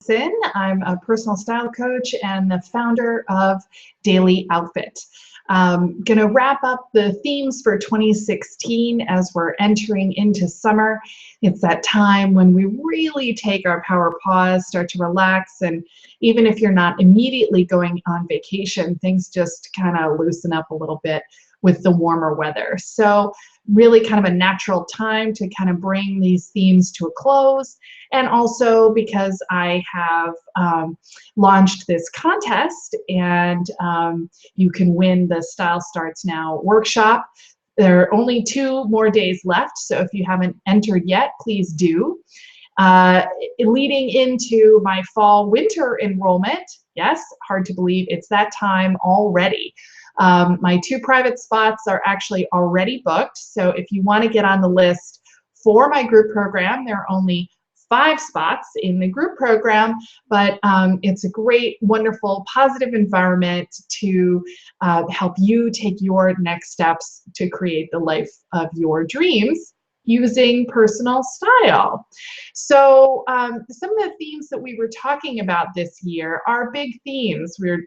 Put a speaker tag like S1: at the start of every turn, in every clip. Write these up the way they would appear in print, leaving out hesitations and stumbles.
S1: Allison. I'm a personal style coach and the founder of Daily Outfit. Gonna wrap up the themes for 2016 as we're entering into summer. It's that time when we really take our power pause, start to relax, and even if you're not immediately going on vacation, things just kind of loosen up a little bit with the warmer weather. So really kind of a natural time to kind of bring these themes to a close. And also because I have launched this contest, and you can win the Style Starts Now workshop. There are only 2 more days left, so if you haven't entered yet, please do. Leading into my fall winter enrollment, yes, hard to believe it's that time already. My 2 private spots are actually already booked, so if you want to get on the list for my group program, there are only 5 spots in the group program, but it's a great, wonderful, positive environment to help you take your next steps to create the life of your dreams using personal style. So some of the themes that we were talking about this year are big themes. We're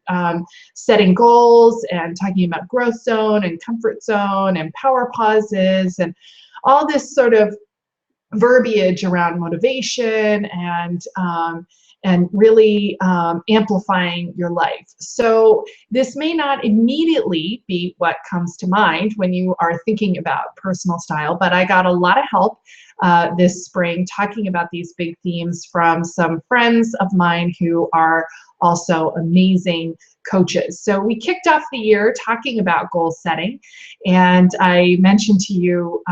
S1: setting goals and talking about growth zone and comfort zone and power pauses and all this sort of verbiage around motivation and really amplifying your life. So this may not immediately be what comes to mind when you are thinking about personal style, but I got a lot of help this spring talking about these big themes from some friends of mine who are also amazing coaches. So we kicked off the year talking about goal setting, and I mentioned to you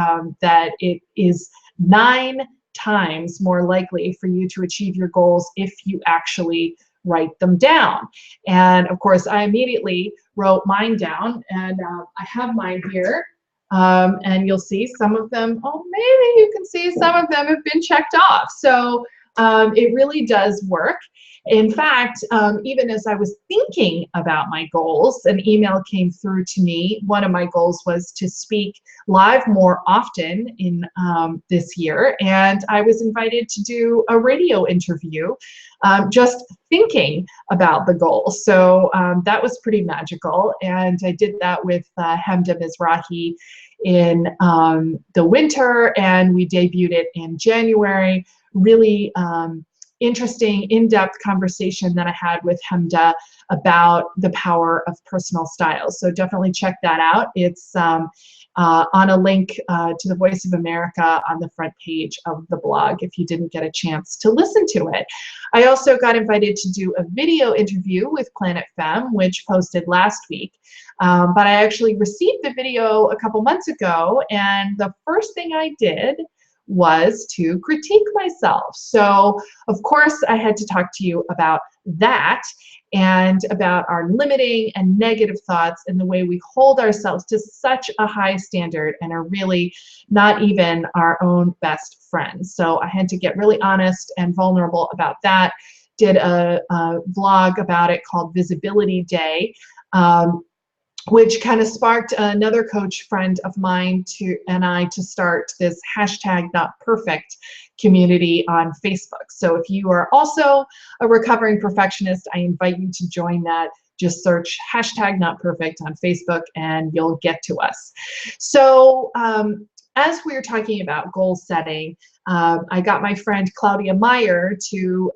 S1: that it is 9 times more likely for you to achieve your goals if you actually write them down. And of course, I immediately wrote mine down, and I have mine here. And you'll see some of them, oh, maybe you can see some of them have been checked off. So it really does work. In fact, even as I was thinking about my goals, an email came through to me. One of my goals was to speak live more often in this year, and I was invited to do a radio interview just thinking about the goal. So that was pretty magical, and I did that with Hemda Mizrahi in the winter, and we debuted it in January. Really interesting, in-depth conversation that I had with Hemda about the power of personal style. So definitely check that out. It's on a link to the Voice of America on the front page of the blog if you didn't get a chance to listen to it. I also got invited to do a video interview with Planet Femme, which posted last week. But I actually received the video a couple months ago, and the first thing I did was to critique myself. So of course I had to talk to you about that and about our limiting and negative thoughts and the way we hold ourselves to such a high standard and are really not even our own best friends. So I had to get really honest and vulnerable about that. Did a vlog about it called Visibility Day, which kind of sparked another coach friend of mine and I to start this #NotPerfect community on Facebook. So if you are also a recovering perfectionist, I invite you to join that. Just search #NotPerfect on Facebook and you'll get to us. So as we were talking about goal setting, I got my friend Claudia Meyer to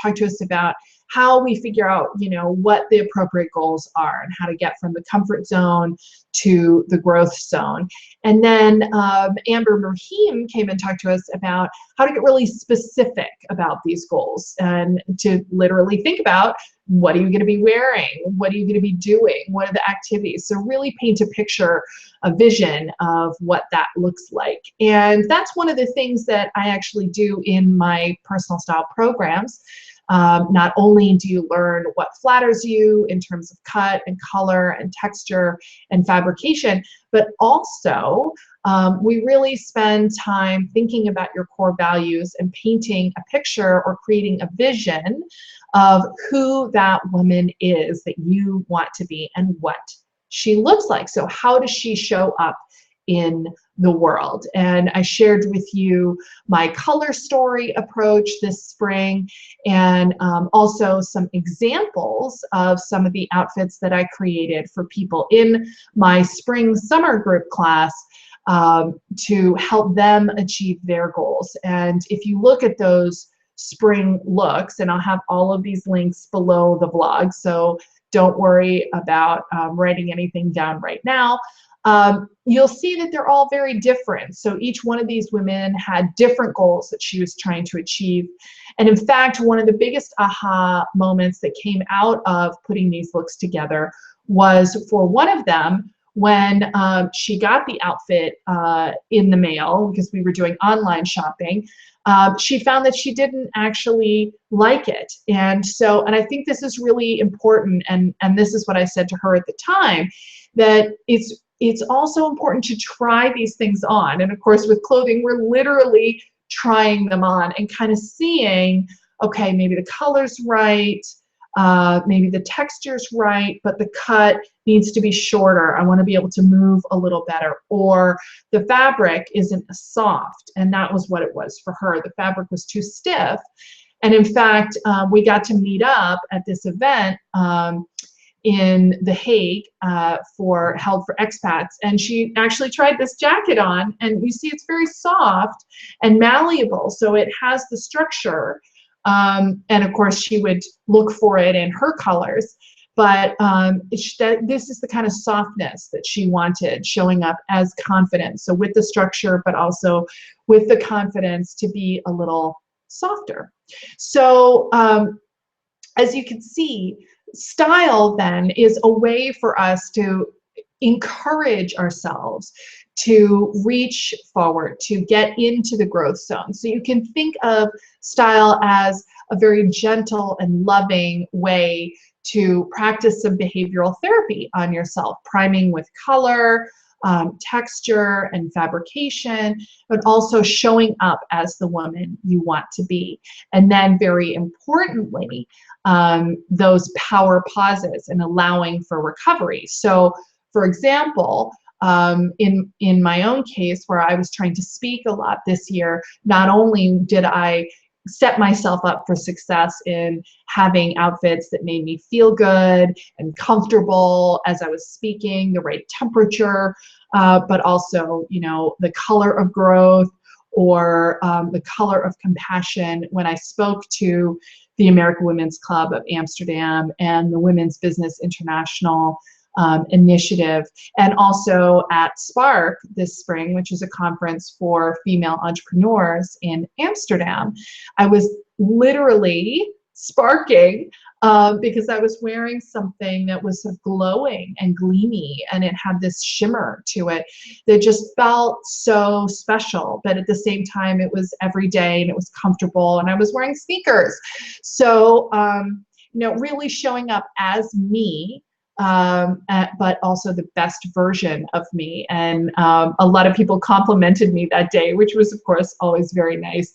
S1: talk to us about how we figure out, what the appropriate goals are and how to get from the comfort zone to the growth zone. And then Amber Rahim came and talked to us about how to get really specific about these goals and to literally think about, what are you going to be wearing? What are you going to be doing? What are the activities? So really paint a picture, a vision of what that looks like. And that's one of the things that I actually do in my personal style programs. Not only do you learn what flatters you in terms of cut and color and texture and fabrication, but also we really spend time thinking about your core values and painting a picture or creating a vision of who that woman is that you want to be and what she looks like. So how does she show up in the world. And I shared with you my color story approach this spring, and also some examples of some of the outfits that I created for people in my spring summer group class to help them achieve their goals. And if you look at those spring looks, and I'll have all of these links below the blog, so don't worry about writing anything down right now. You'll see that they're all very different. So each one of these women had different goals that she was trying to achieve. And in fact, one of the biggest aha moments that came out of putting these looks together was for one of them, when she got the outfit in the mail, because we were doing online shopping, she found that she didn't actually like it. And I think this is really important, and this is what I said to her at the time, that it's also important to try these things on. And of course, with clothing, we're literally trying them on and kind of seeing, okay, maybe the color's right, maybe the texture's right, but the cut needs to be shorter. I want to be able to move a little better. Or the fabric isn't soft, and that was what it was for her. The fabric was too stiff. And in fact, we got to meet up at this event in The Hague held for expats, and she actually tried this jacket on, and you see it's very soft and malleable, so it has the structure. And of course, she would look for it in her colors, but this is the kind of softness that she wanted, showing up as confidence. So with the structure, but also with the confidence to be a little softer. So as you can see, style then is a way for us to encourage ourselves to reach forward, to get into the growth zone. So you can think of style as a very gentle and loving way to practice some behavioral therapy on yourself, priming with color, texture, and fabrication, but also showing up as the woman you want to be. And then very importantly, those power pauses and allowing for recovery. So for example, in my own case, where I was trying to speak a lot this year, not only did I set myself up for success in having outfits that made me feel good and comfortable as I was speaking, the right temperature, but also, you know, the color of growth, or the color of compassion when I spoke to the American Women's Club of Amsterdam and the Women's Business International initiative, and also at Spark this spring, which is a conference for female entrepreneurs in Amsterdam. I was literally sparking because I was wearing something that was sort of glowing and gleamy, and it had this shimmer to it that just felt so special, but at the same time it was everyday and it was comfortable, and I was wearing sneakers. So you know, really showing up as me, but also the best version of me. And a lot of people complimented me that day, which was of course always very nice,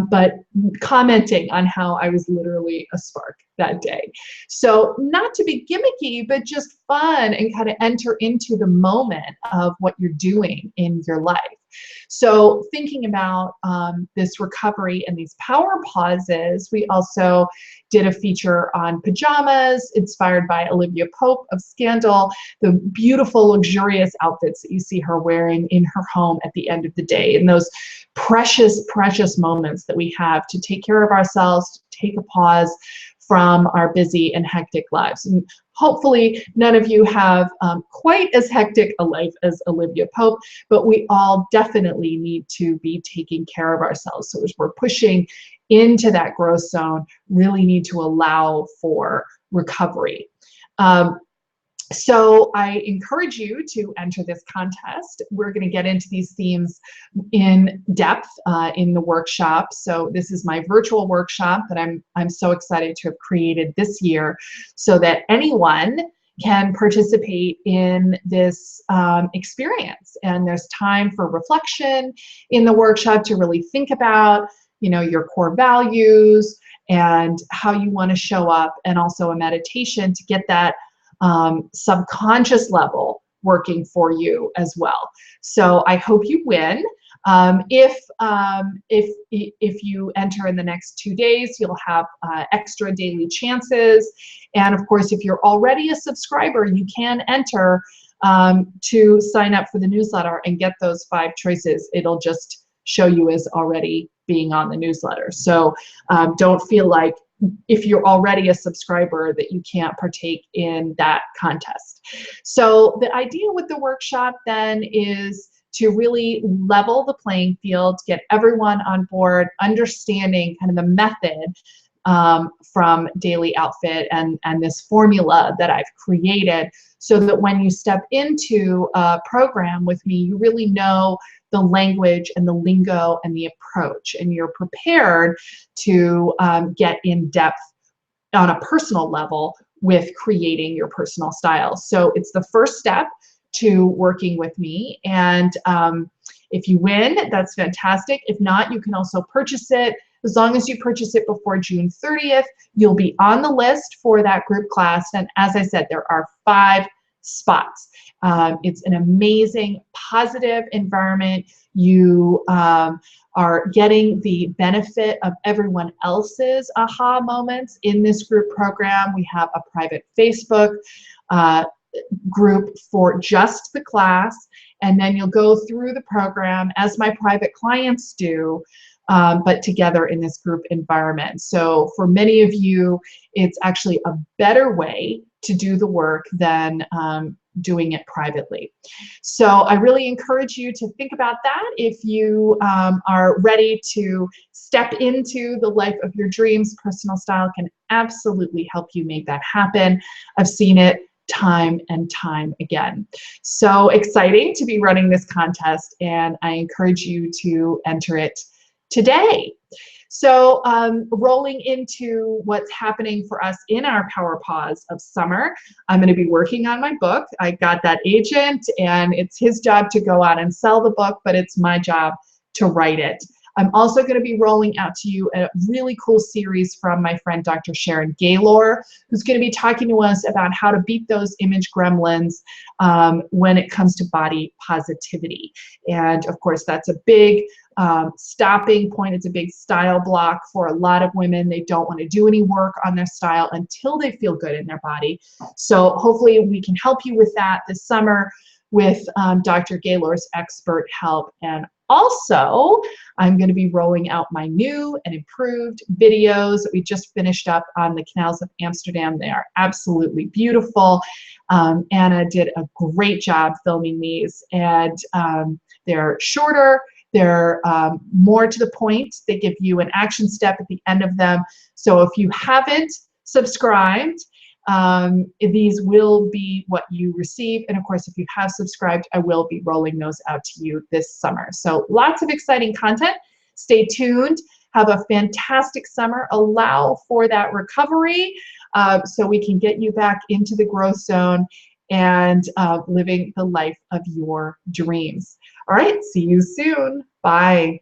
S1: but commenting on how I was literally a spark that day. So not to be gimmicky, but just fun and kind of enter into the moment of what you're doing in your life. So thinking about this recovery and these power pauses, we also did a feature on pajamas inspired by Olivia Pope of Scandal, the beautiful, luxurious outfits that you see her wearing in her home at the end of the day, and those precious, precious moments that we have to take care of ourselves, to take a pause from our busy and hectic lives. And hopefully none of you have quite as hectic a life as Olivia Pope, but we all definitely need to be taking care of ourselves. So as we're pushing into that growth zone, really need to allow for recovery. So I encourage you to enter this contest. We're going to get into these themes in depth in the workshop. So this is my virtual workshop that I'm so excited to have created this year, so that anyone can participate in this experience. And there's time for reflection in the workshop to really think about, you know, your core values and how you want to show up, and also a meditation to get that subconscious level working for you as well. So I hope you win. If you enter in the next 2 days, you'll have extra daily chances. And of course, if you're already a subscriber, you can enter to sign up for the newsletter and get those 5 choices. It'll just show you as already being on the newsletter. So don't feel like if you're already a subscriber that you can't partake in that contest. So the idea with the workshop then is to really level the playing field, get everyone on board, understanding kind of the method from Daily Outfit and this formula that I've created, so that when you step into a program with me, you really know the language and the lingo and the approach, and you're prepared to get in depth on a personal level with creating your personal style. So it's the first step to working with me, and if you win, that's fantastic. If not, you can also purchase it. As long as you purchase it before June 30th, you'll be on the list for that group class. And as I said, there are 5 spots. It's an amazing, positive environment. You are getting the benefit of everyone else's aha moments in this group program. We have a private Facebook group for just the class, and then you'll go through the program as my private clients do, but together in this group environment. So for many of you, it's actually a better way to do the work than doing it privately. So I really encourage you to think about that if you are ready to step into the life of your dreams. Personal style can absolutely help you make that happen. I've seen it time and time again. So exciting to be running this contest, and I encourage you to enter it today. So rolling into what's happening for us in our power pause of summer, I'm going to be working on my book. I got that agent, and it's his job to go out and sell the book, but it's my job to write it. I'm also going to be rolling out to you a really cool series from my friend Dr. Sharon Gaylor, who's going to be talking to us about how to beat those image gremlins when it comes to body positivity. And of course, that's a big stopping point. It's a big style block for a lot of women. They don't want to do any work on their style until they feel good in their body. So hopefully we can help you with that this summer with Dr. Gaylor's expert help. And also, I'm going to be rolling out my new and improved videos that we just finished up on the canals of Amsterdam. They are absolutely beautiful. Anna did a great job filming these, and they're shorter. They're more to the point. They give you an action step at the end of them. So if you haven't subscribed, these will be what you receive. And of course, if you have subscribed, I will be rolling those out to you this summer. So lots of exciting content. Stay tuned. Have a fantastic summer. Allow for that recovery so we can get you back into the growth zone and living the life of your dreams. All right, see you soon. Bye.